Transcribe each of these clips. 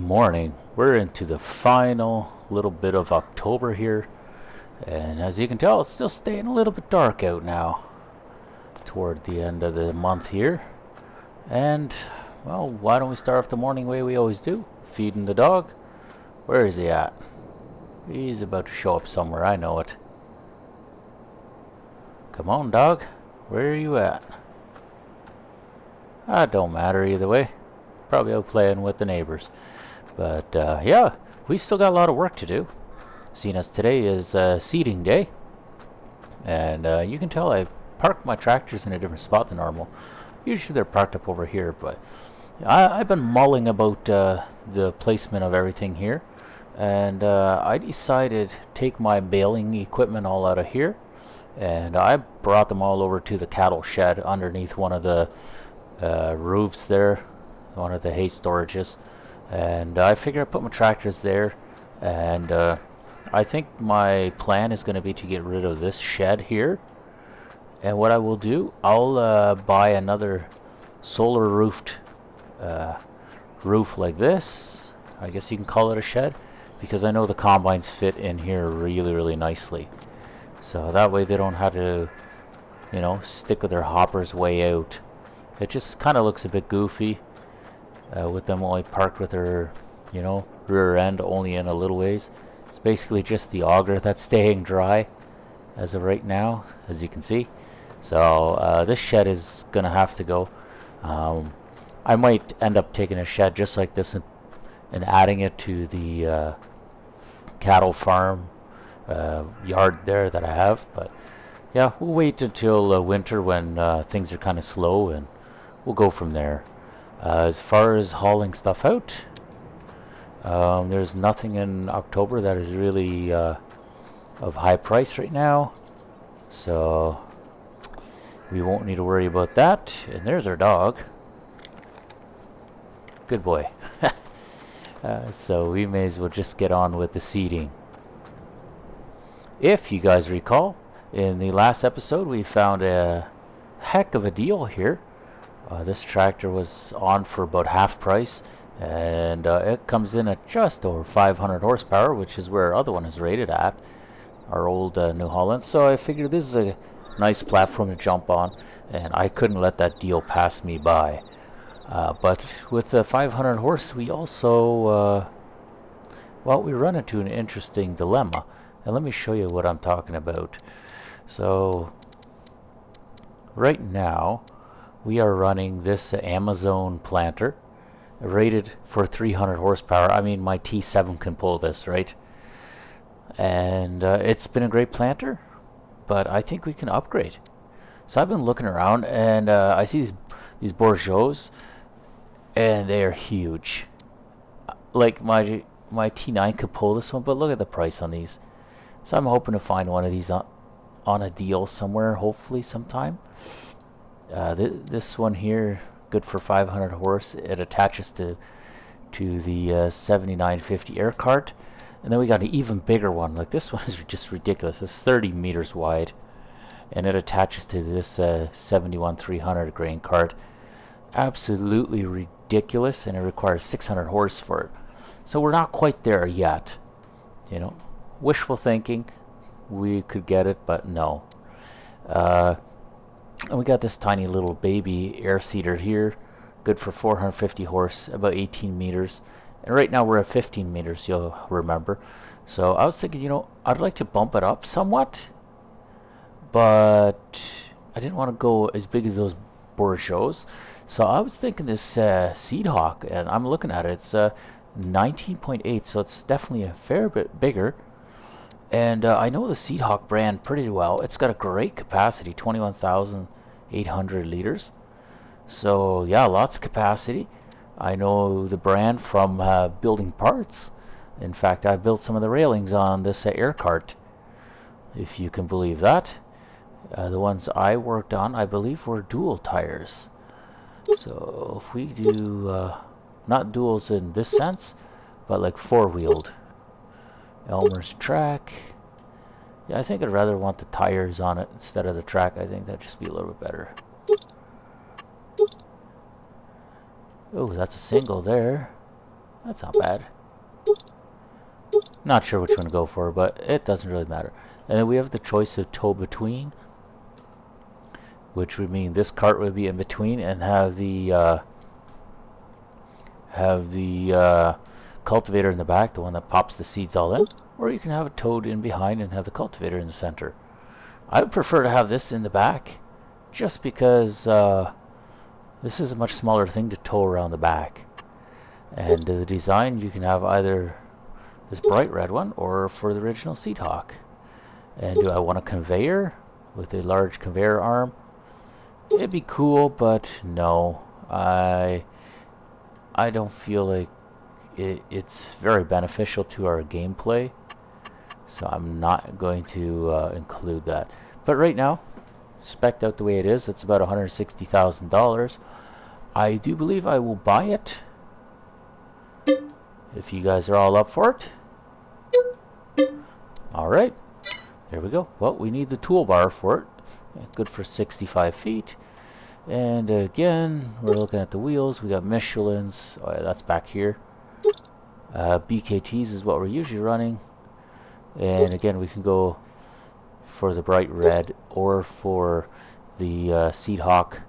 morning. We're into the final little bit of October here, and as you can tell, it's still staying a little bit dark out now toward the end of the month here. And well, why don't we start off the morning way we always do, feeding the dog. Where is he at? He's about to show up somewhere, I know it. Come on, dog, where are you at? Don't matter either way, probably out playing with the neighbors. But yeah, we still got a lot of work to do, seeing as today is seeding day. And you can tell I parked my tractors in a different spot than normal. Usually they're parked up over here, but I've been mulling about the placement of everything here. And I decided to take my baling equipment all out of here, and I brought them all over to the cattle shed underneath one of the roofs there, one of the hay storages. And I figure I put my tractors there, and I think my plan is going to be to get rid of this shed here. And what I will do, I'll buy another solar roofed roof like this. I guess you can call it a shed, because I know the combines fit in here really nicely. So that way they don't have to, you know, stick with their hoppers way out. It just kind of looks a bit goofy. With them only parked with their, you know, rear end only in a little ways. It's basically just the auger that's staying dry as of right now, as you can see. So this shed is gonna have to go. I might end up taking a shed just like this and adding it to the cattle farm yard there that I have. But yeah, we'll wait until winter when things are kind of slow, and we'll go from there. As far as hauling stuff out, there's nothing in October that is really of high price right now, so we won't need to worry about that. And there's our dog. Good boy. So we may as well just get on with the seeding. If you guys recall, in the last episode we found a heck of a deal here. This tractor was on for about half price, and it comes in at just over 500 horsepower, which is where our other one is rated at, our old New Holland. So I figured this is a nice platform to jump on, and I couldn't let that deal pass me by. But with the 500 horse, we also, well, we run into an interesting dilemma, and let me show you what I'm talking about. So right now we are running this Amazon planter rated for 300 horsepower. I mean, my T7 can pull this, right? And it's been a great planter, but I think we can upgrade. So I've been looking around, and I see these Bourgeois, and they are huge. Like my T9 could pull this one, but look at the price on these. So I'm hoping to find one of these on a deal somewhere, hopefully sometime. This one here, good for 500 horse. It attaches to the 7950 air cart. And then we got an even bigger one. Like, this one is just ridiculous. It's 30 meters wide, and it attaches to this 71300 grain cart. Absolutely ridiculous, and it requires 600 horse for it. So we're not quite there yet. You know, wishful thinking. We could get it, but no. And we got this tiny little baby air seeder here, good for 450 horse, about 18 meters. And right now we're at 15 meters, you'll remember. So I was thinking, you know, I'd like to bump it up somewhat, but I didn't want to go as big as those Bourgeois. So I was thinking this Seed Hawk, and I'm looking at it, it's 19.8, so it's definitely a fair bit bigger. And I know the Seed Hawk brand pretty well. It's got a great capacity, 21,800 liters. So yeah, lots of capacity. I know the brand from building parts. In fact, I built some of the railings on this air cart, if you can believe that. The ones I worked on, I believe, were dual tires. So if we do, not duals in this sense, but like four-wheeled. Elmer's track. Yeah, I think I'd rather want the tires on it instead of the track. I think that'd just be a little bit better. Oh, that's a single there. That's not bad. Not sure which one to go for, but it doesn't really matter. And then we have the choice of tow between, which would mean this cart would be in between and have the cultivator in the back, the one that pops the seeds all in, or you can have it towed in behind and have the cultivator in the center. I would prefer to have this in the back, just because this is a much smaller thing to tow around the back. And the design, you can have either this bright red one or for the original Seed Hawk. And do I want a conveyor with a large conveyor arm? It'd be cool, but no. I don't feel like it's very beneficial to our gameplay, so I'm not going to include that. But right now, spec'd out the way it is, it's about $160,000. I do believe I will buy it if you guys are all up for it. Alright, there we go. Well, we need the toolbar for it. Good for 65 feet. And again, we're looking at the wheels. We got Michelin's. Oh, yeah, that's back here. BKTs is what we're usually running. And again, we can go for the bright red or for the Seed Hawk,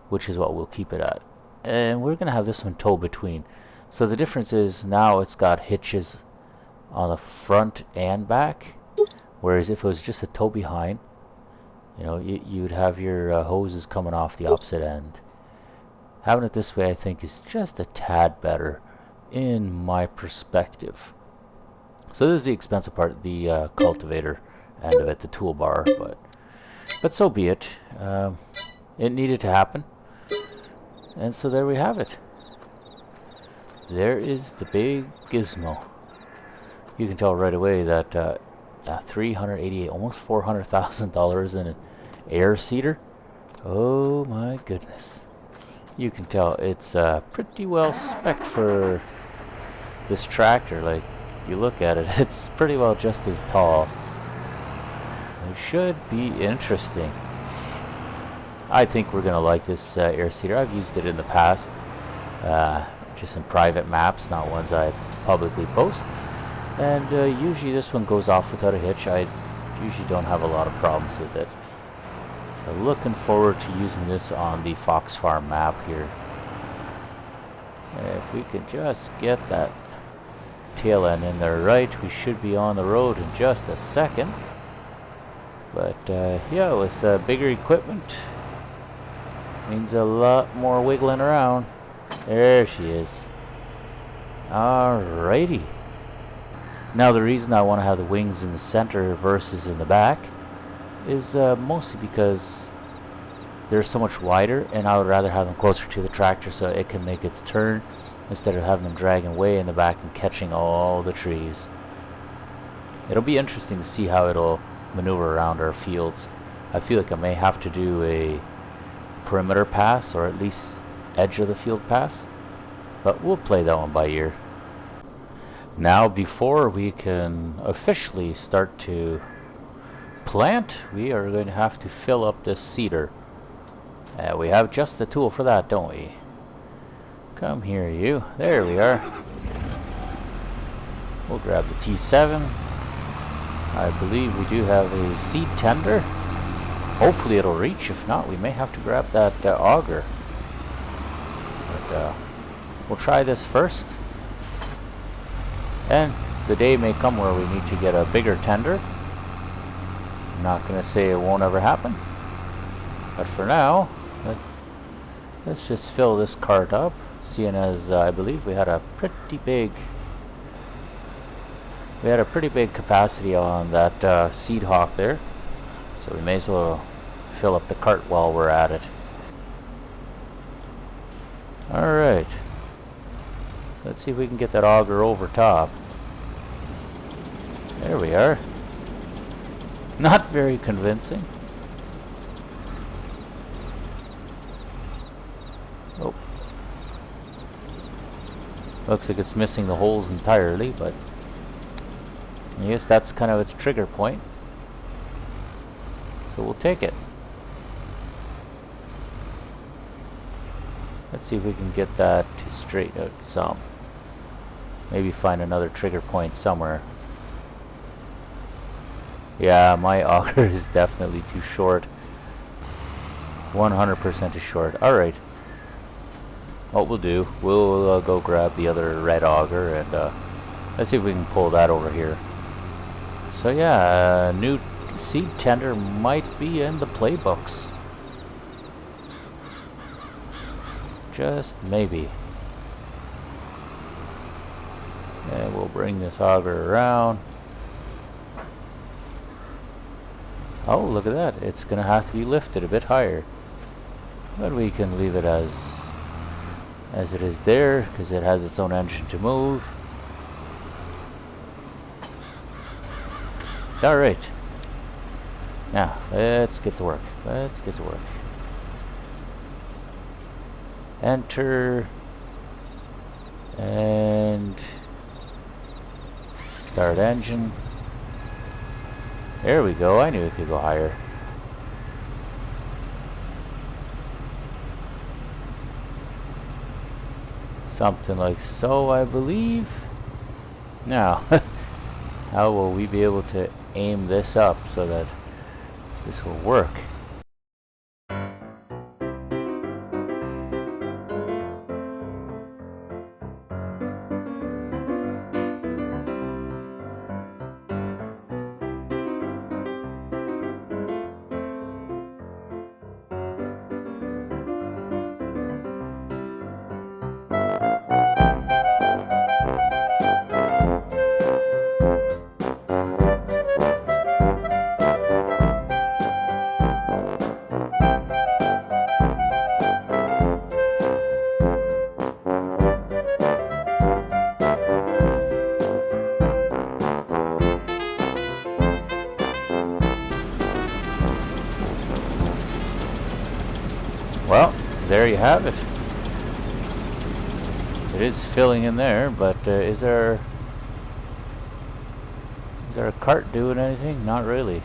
which is what we'll keep it at. And we're going to have this one tow between. So the difference is now it's got hitches on the front and back, whereas if it was just a tow behind, you know, you'd have your hoses coming off the opposite end. Having it this way, I think, is just a tad better in my perspective. So this is the expensive part, the cultivator end of it, the toolbar, but so be it. It needed to happen, and so there we have it. There is the big gizmo. You can tell right away that $388, almost $400,000 in an air seeder. Oh my goodness! You can tell it's pretty well spec'd for this tractor. Like, if you look at it, it's pretty well just as tall. So it should be interesting. I think we're gonna like this air seeder. I've used it in the past, just in private maps, not ones I publicly post. And usually this one goes off without a hitch. I usually don't have a lot of problems with it. So looking forward to using this on the Fox Farm map here. If we can just get that tail end in there right, we should be on the road in just a second. But yeah, with bigger equipment, means a lot more wiggling around. There she is. Alrighty. Now the reason I want to have the wings in the center versus in the back is mostly because they're so much wider, and I would rather have them closer to the tractor so it can make its turn instead of having them dragging way in the back and catching all the trees. It'll be interesting to see how it'll maneuver around our fields. I feel like I may have to do a perimeter pass, or at least edge of the field pass, but we'll play that one by ear. Now, before we can officially start to plant, we are going to have to fill up this seeder. We have just the tool for that, don't we? Come here, you. There we are. We'll grab the T7. I believe we do have a seed tender. Hopefully it'll reach. If not, we may have to grab that auger. But we'll try this first. And the day may come where we need to get a bigger tender. I'm not going to say it won't ever happen. But for now, let's just fill this cart up, seeing as I believe we had a pretty big capacity on that Seed Hawk there. So we may as well fill up the cart while we're at it. Alright. Let's see if we can get that auger over top. There we are. Not very convincing. Oh. Looks like it's missing the holes entirely, but I guess that's kind of its trigger point. So we'll take it. Let's see if we can get that to straighten out some. maybe find another trigger point somewhere. Yeah, my auger is definitely too short. 100% too short. Alright. What we'll do, we'll go grab the other red auger and let's see if we can pull that over here. So yeah, new seed tender might be in the playbooks. Just maybe. And we'll bring this auger around. Oh, look at that. It's going to have to be lifted a bit higher. But we can leave it as it is there, because it has its own engine to move. Alright. Now, let's get to work. Let's get to work. Enter. And start engine. There we go. I knew it could go higher. Something like so, I believe. Now, how will we be able to aim this up so that this will work? Well, there you have it. It is filling in there, but is there a cart doing anything? Not really.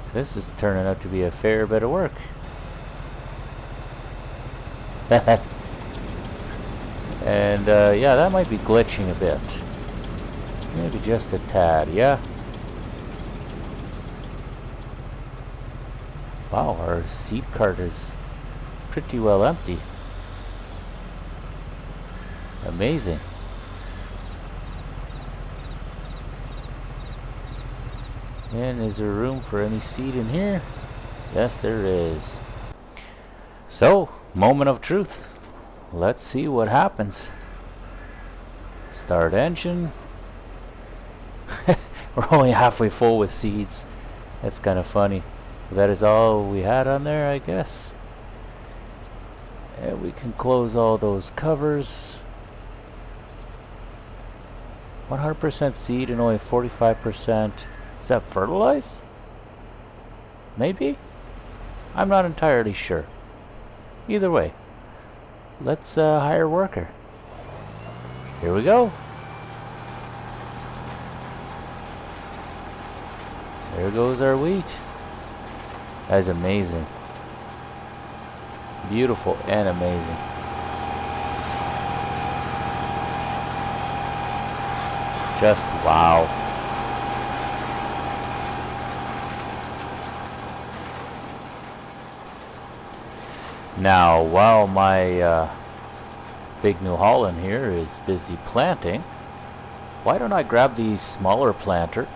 So this is turning out to be a fair bit of work. And yeah, that might be glitching a bit. Maybe just a tad, yeah. Wow, our seed cart is pretty well empty. Amazing. And is there room for any seed in here? Yes, there is. So, moment of truth. Let's see what happens. Start engine. We're only halfway full with seeds. That's kind of funny. That is all we had on there, I guess. And we can close all those covers. 100% seed and only 45%. Is that fertilize? Maybe? I'm not entirely sure. Either way, let's hire a worker. Here we go. There goes our wheat. That is amazing. Beautiful and amazing. Just wow. Now, while my big New Holland here is busy planting, why don't I grab the smaller planter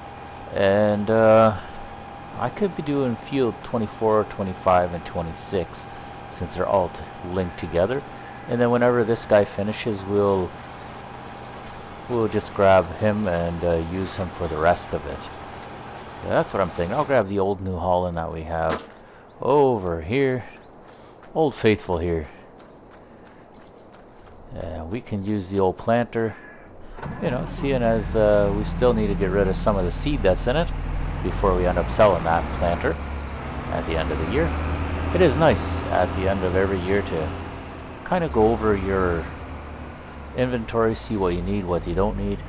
and I could be doing field 24, 25, and 26 since they're all linked together. And then whenever this guy finishes, we'll just grab him and use him for the rest of it. So that's what I'm thinking. I'll grab the old New Holland that we have over here. Old Faithful here. We can use the old planter, you know, seeing as we still need to get rid of some of the seed that's in it before we end up selling that planter at the end of the year. It is nice at the end of every year to kind of go over your inventory, see what you need, what you don't need,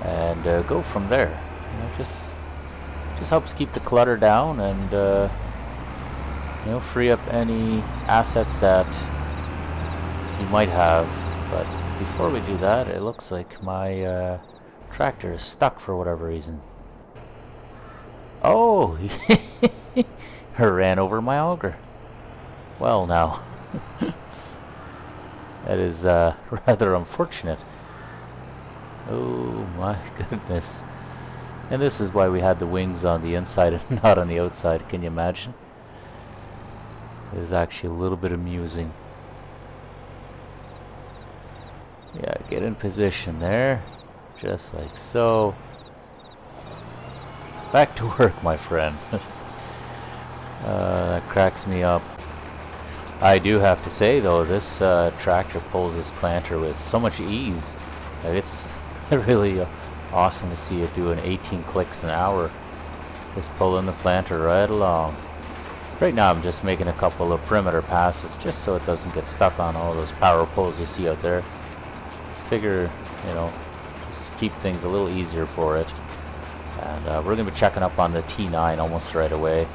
and go from there. You know, just helps keep the clutter down and you know, free up any assets that you might have But before we do that, it looks like my tractor is stuck for whatever reason. Oh, he ran over my auger. Well, now, that is rather unfortunate. Oh my goodness. And this is why we had the wings on the inside and not on the outside. Can you imagine? It is actually a little bit amusing. Yeah, get in position there. Just like so. Back to work, my friend. That cracks me up. I do have to say, though, this tractor pulls this planter with so much ease. Like, it's really awesome to see it doing 18 clicks an hour. Just pulling the planter right along. Right now I'm just making a couple of perimeter passes just so it doesn't get stuck on all those power poles you see out there. Figure, you know, just keep things a little easier for it. And we're going to be checking up on the T9 almost right away.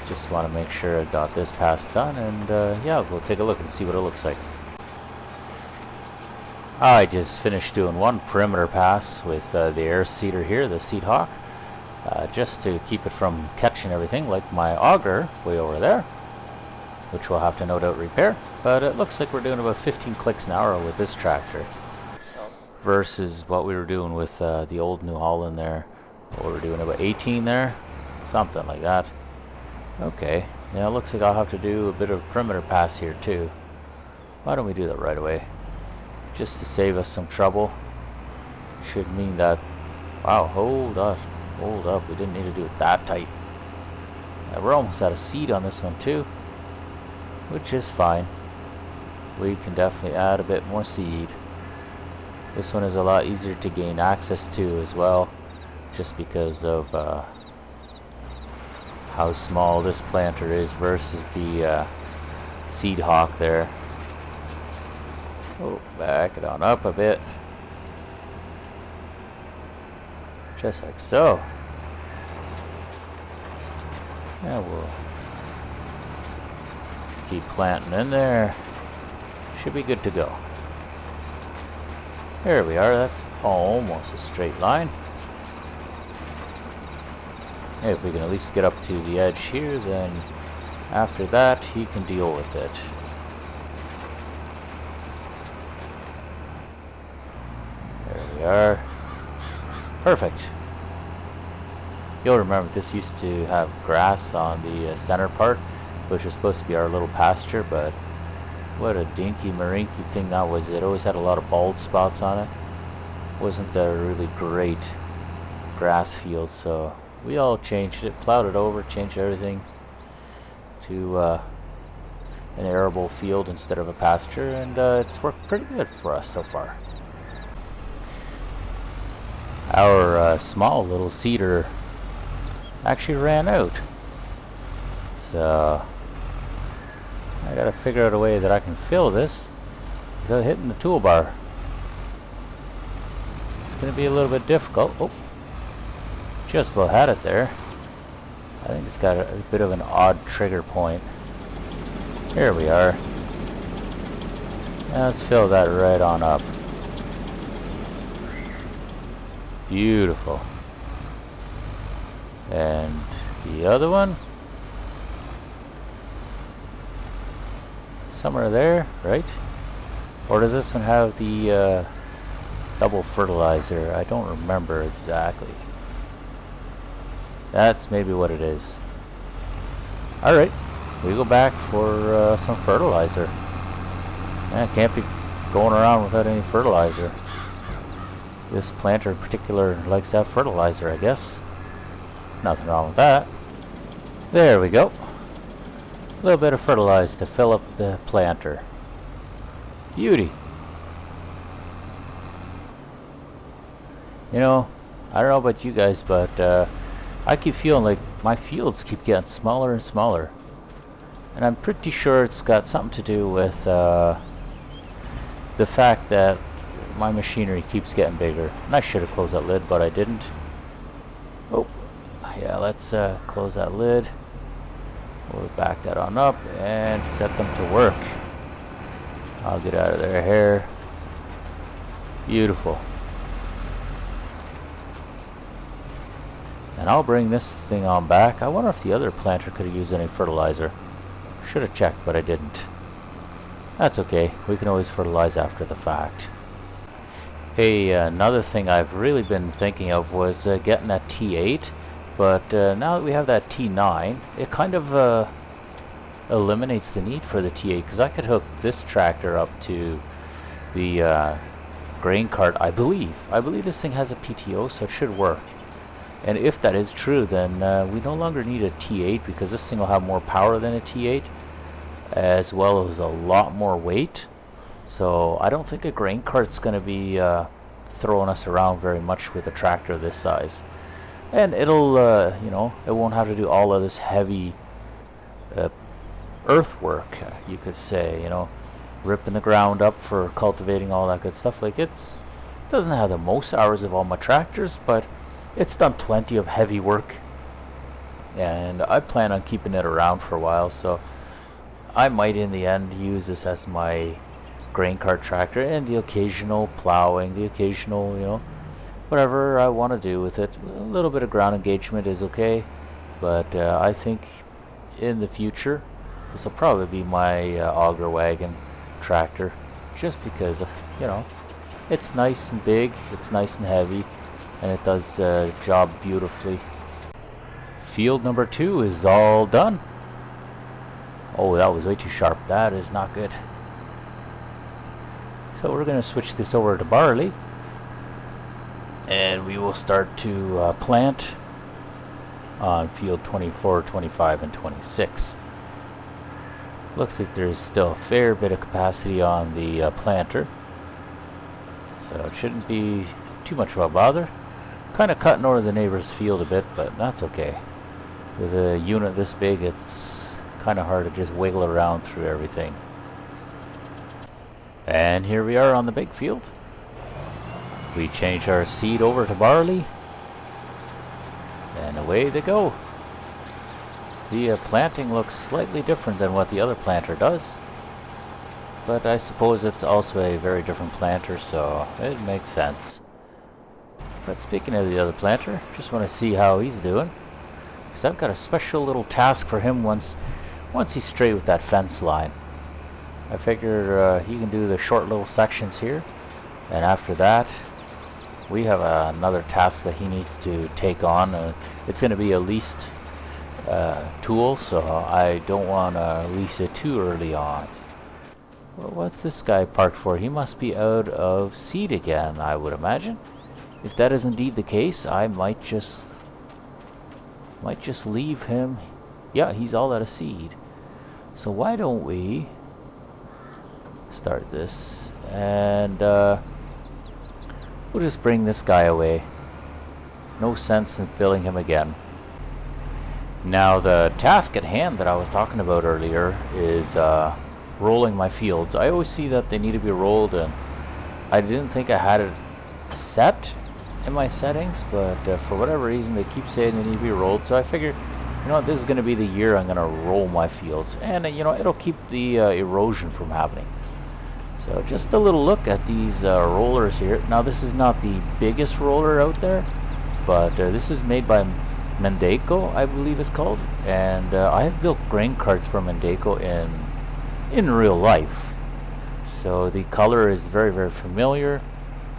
Just want to make sure I got this pass done, and yeah, we'll take a look and see what it looks like. I just finished doing one perimeter pass with the air seeder here, the Seed Hawk, just to keep it from catching everything like my auger way over there, which we'll have to no doubt repair. But it looks like we're doing about 15 clicks an hour with this tractor versus what we were doing with the old New Holland there. What we're doing about 18 there, something like that. Okay, now it looks like I'll have to do a bit of perimeter pass here too. Why don't we do that right away? Just to save us some trouble. Should mean that... Wow, hold up, we didn't need to do it that tight. We're almost out of seed on this one too, which is fine. We can definitely add a bit more seed. This one is a lot easier to gain access to as well, just because of how small this planter is versus the Seed Hawk there. Oh, back it on up a bit. Just like so. And we'll keep planting in there. Should be good to go. There we are, that's almost a straight line. If we can at least get up to the edge here, then after that he can deal with it. There we are. Perfect. You'll remember this used to have grass on the center part, which was supposed to be our little pasture, but what a dinky marinky thing that was. It always had a lot of bald spots on it. Wasn't a really great grass field, so we all changed it, plowed it over, changed everything to an arable field instead of a pasture, and it's worked pretty good for us so far. Our small little seeder actually ran out, so I gotta figure out a way that I can fill this without hitting the toolbar. It's gonna be a little bit difficult. Oh, just about had it there. I think it's got a bit of an odd trigger point. Here we are. Now let's fill that right on up. Beautiful. And the other one, somewhere there, right? Or does this one have the double fertilizer? I don't remember exactly. That's maybe what it is. Alright, we go back for some fertilizer. I can't be going around without any fertilizer. This planter in particular likes to have fertilizer, I guess. Nothing wrong with that. There we go. A little bit of fertilizer to fill up the planter. Beauty. You know, I don't know about you guys, but I keep feeling like my fields keep getting smaller and smaller. And I'm pretty sure it's got something to do with the fact that my machinery keeps getting bigger. And I should have closed that lid, but I didn't. Oh, yeah, let's close that lid. We'll back that on up and set them to work. I'll get out of their hair. Beautiful. And I'll bring this thing on back. I wonder if the other planter could have used any fertilizer. Should have checked, but I didn't. That's okay. We can always fertilize after the fact. Hey, another thing I've really been thinking of was getting that T8. But now that we have that T9, it kind of eliminates the need for the T8. Because I could hook this tractor up to the grain cart, I believe. I believe this thing has a PTO, so it should work. And if that is true, then we no longer need a T8 because this thing will have more power than a T8, as well as a lot more weight. So I don't think a grain cart's going to be throwing us around very much with a tractor this size. And it'll, you know, it won't have to do all of this heavy earthwork, you could say, you know, ripping the ground up for cultivating, all that good stuff. Like, it doesn't have the most hours of all my tractors, but it's done plenty of heavy work, and I plan on keeping it around for a while, so I might in the end use this as my grain cart tractor, and the occasional plowing, the occasional, you know, whatever I want to do with it. A little bit of ground engagement is okay, but I think in the future this will probably be my auger wagon tractor, just because, you know, it's nice and big, it's nice and heavy, and it does the job beautifully. Field number 2 is all done. Oh, that was way too sharp. That is not good. So we're going to switch this over to barley, and we will start to plant on field 24, 25, and 26. Looks like there's still a fair bit of capacity on the planter, so it shouldn't be too much of a bother. Kind of cutting over the neighbor's field a bit, but that's okay. With a unit this big, it's kind of hard to just wiggle around through everything. And here we are on the big field. We change our seed over to barley, and away they go. The planting looks slightly different than what the other planter does, but I suppose it's also a very different planter, so it makes sense. But speaking of the other planter, just want to see how he's doing, because I've got a special little task for him once he's straight with that fence line. I figure he can do the short little sections here, and after that we have another task that he needs to take on. It's going to be a leased tool, so I don't want to lease it too early on. Well, what's this guy parked for? He must be out of seed again, I would imagine. If that is indeed the case, I might just leave him. Yeah, he's all out of seed. So why don't we start this, and we'll just bring this guy away. No sense in filling him again. Now the task at hand that I was talking about earlier is rolling my fields. I always see that they need to be rolled, and I didn't think I had it set in my settings, but for whatever reason they keep saying they need to be rolled, so I figured, you know what, this is going to be the year I'm going to roll my fields, and you know, it'll keep the erosion from happening. So just a little look at these rollers here. Now this is not the biggest roller out there, but this is made by Mendeco, I believe it's called, and I have built grain carts for Mendeco in real life, so the color is very, very familiar.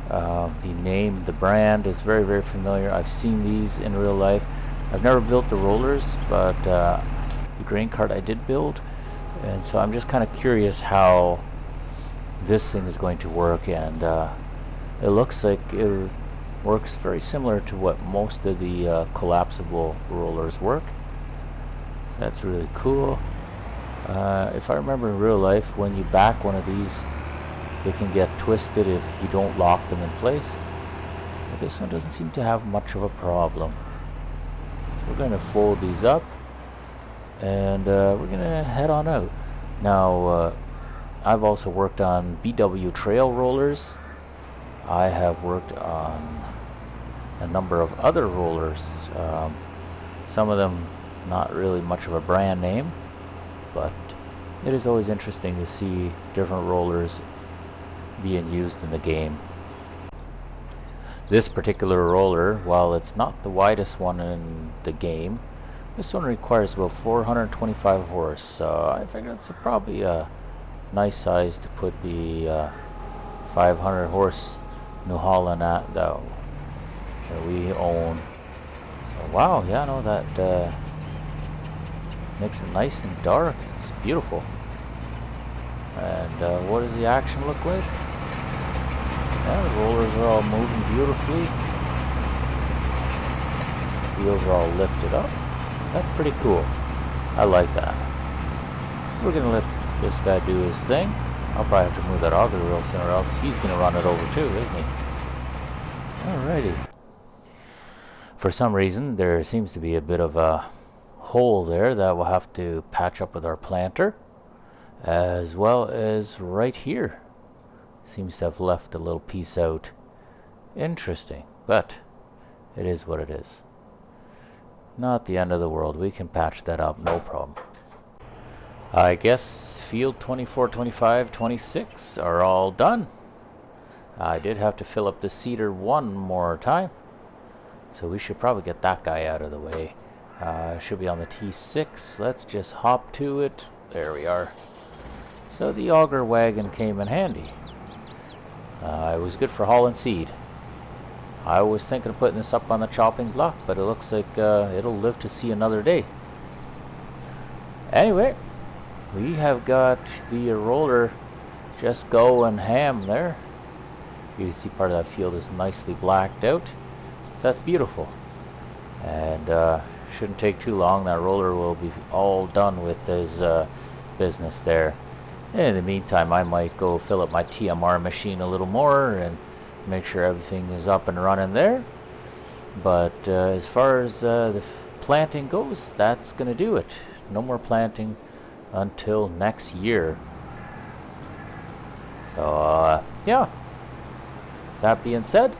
The name, the brand is very, very familiar. I've seen these in real life. I've never built the rollers, but the grain cart I did build, and so I'm just kind of curious how this thing is going to work, and it looks like it works very similar to what most of the collapsible rollers work. So that's really cool. If I remember in real life, when you back one of these, they can get twisted if you don't lock them in place. But this one doesn't seem to have much of a problem. So we're going to fold these up, and we're going to head on out. Now, I've also worked on BW trail rollers. I have worked on a number of other rollers. Some of them not really much of a brand name, but It is always interesting to see different rollers being used in the game. This particular roller, while it's not the widest one in the game, this one requires about 425 horse, so I figured it's probably a nice size to put the 500 horse New Holland at that we own. So wow, yeah, no, that makes it nice and dark. It's beautiful. And what does the action look like? Yeah, the rollers are all moving beautifully. Wheels are all lifted up. That's pretty cool. I like that. We're gonna let this guy do his thing. I'll probably have to move that auger real soon, or else he's gonna run it over too, isn't he? Alrighty. For some reason, there seems to be a bit of a hole there that we'll have to patch up with our planter, as well as right here. Seems to have left a little piece out. Interesting, but it is what it is. Not the end of the world. We can patch that up, no problem. I guess field 24, 25, 26 are all done. I did have to fill up the seeder one more time, so we should probably get that guy out of the way. Should be on the T6. Let's just hop to it. There we are. So the auger wagon came in handy. It was good for hauling seed. I was thinking of putting this up on the chopping block, but it looks like it'll live to see another day. Anyway, we have got the roller just going ham there. You can see part of that field is nicely blacked out, so that's beautiful. And shouldn't take too long. That roller will be all done with his business there. In the meantime, I might go fill up my TMR machine a little more and make sure everything is up and running there. But as far as the planting goes, that's going to do it. No more planting until next year. So yeah, that being said,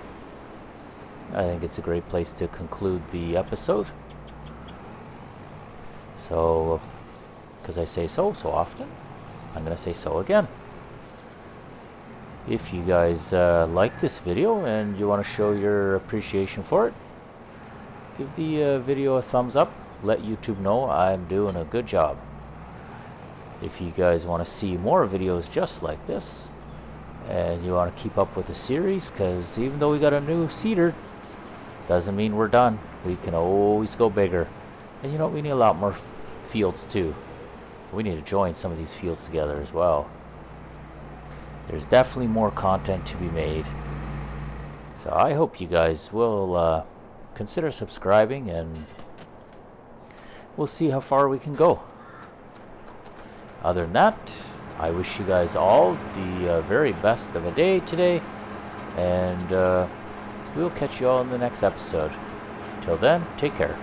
I think it's a great place to conclude the episode. So, because I say so often, I'm going to say so again. If you guys like this video and you want to show your appreciation for it, give the video a thumbs up. Let YouTube know I'm doing a good job. If you guys want to see more videos just like this, and you want to keep up with the series, because even though we got a new seeder, doesn't mean we're done. We can always go bigger. And you know, we need a lot more fields too. We need to join some of these fields together as well. There's definitely more content to be made. So I hope you guys will consider subscribing, and we'll see how far we can go. Other than that, I wish you guys all the very best of a day today, and we'll catch you all in the next episode. Till then, take care.